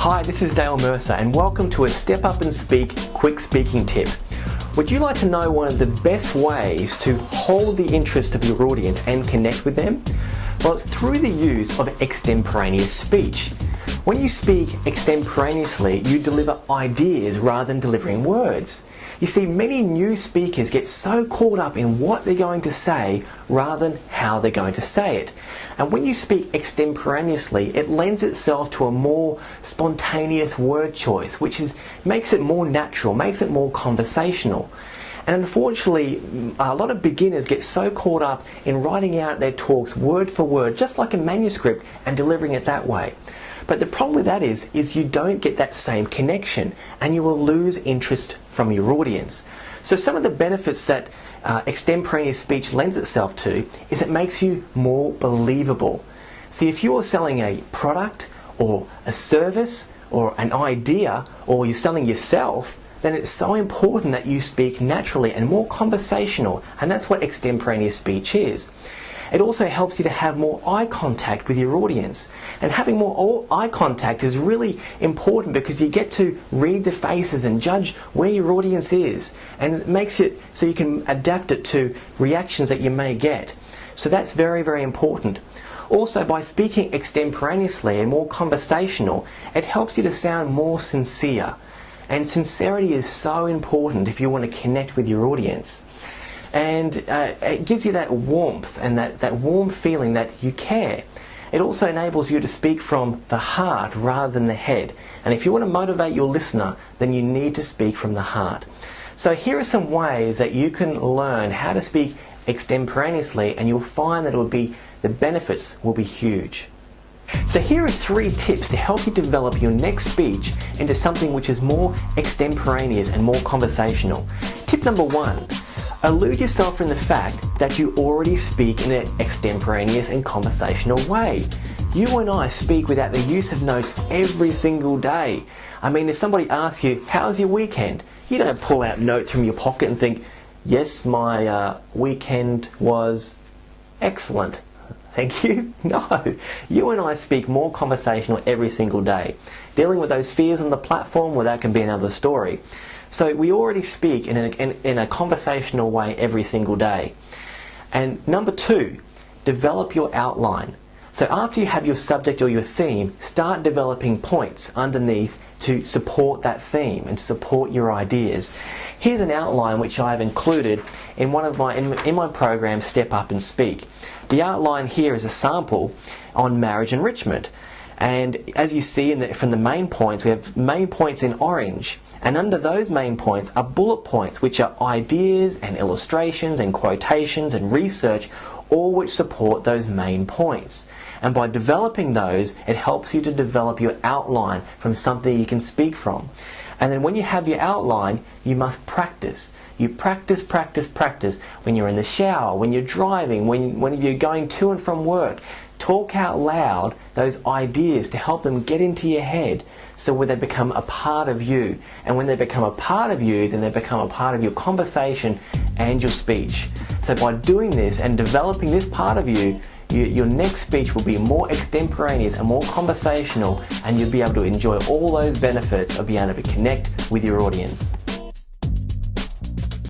Hi, this is Dale Mercer and welcome to a Step Up and Speak quick speaking tip. Would you like to know one of the best ways to hold the interest of your audience and connect with them? Well, it's through the use of extemporaneous speech. When you speak extemporaneously, you deliver ideas rather than delivering words. You see, many new speakers get so caught up in what they're going to say rather than how they're going to say it. And when you speak extemporaneously, it lends itself to a more spontaneous word choice, which makes it more natural, makes it more conversational. And unfortunately, a lot of beginners get so caught up in writing out their talks word for word, just like a manuscript, and delivering it that way. But the problem with that is you don't get that same connection and you will lose interest from your audience. So some of the benefits that extemporaneous speech lends itself to is it makes you more believable. See, if you're selling a product or a service or an idea, or you're selling yourself, then it's so important that you speak naturally and more conversational, and that's what extemporaneous speech is. It also helps you to have more eye contact with your audience. And having more eye contact is really important because you get to read the faces and judge where your audience is. And it makes it so you can adapt it to reactions that you may get. So that's very, very important. Also, by speaking extemporaneously and more conversational, it helps you to sound more sincere. And sincerity is so important if you want to connect with your audience. And it gives you that warmth and that warm feeling that you care. It also enables you to speak from the heart rather than the head. And if you want to motivate your listener, then you need to speak from the heart. So here are some ways that you can learn how to speak extemporaneously, and you'll find that the benefits will be huge. So here are 3 tips to help you develop your next speech into something which is more extemporaneous and more conversational. Tip number 1. Elude yourself from the fact that you already speak in an extemporaneous and conversational way. You and I speak without the use of notes every single day. I mean, if somebody asks you, how's your weekend? You don't pull out notes from your pocket and think, yes, my weekend was excellent. Thank you. No, you and I speak more conversational every single day. Dealing with those fears on the platform, well, that can be another story. So we already speak in a conversational way every single day. And number 2, develop your outline. So after you have your subject or your theme, start developing points underneath to support that theme and support your ideas. Here's an outline which I've included in my program Step Up and Speak. The outline here is a sample on marriage enrichment. And as you see from the main points, we have main points in orange. And under those main points are bullet points, which are ideas and illustrations and quotations and research, all which support those main points. And by developing those, it helps you to develop your outline from something you can speak from. And then when you have your outline, you must practice. You practice, practice, practice when you're in the shower, when you're driving, when you're going to and from work. Talk out loud those ideas to help them get into your head so where they become a part of you. And when they become a part of you, then they become a part of your conversation and your speech. So by doing this and developing this part of you, your next speech will be more extemporaneous and more conversational, and you'll be able to enjoy all those benefits of being able to connect with your audience.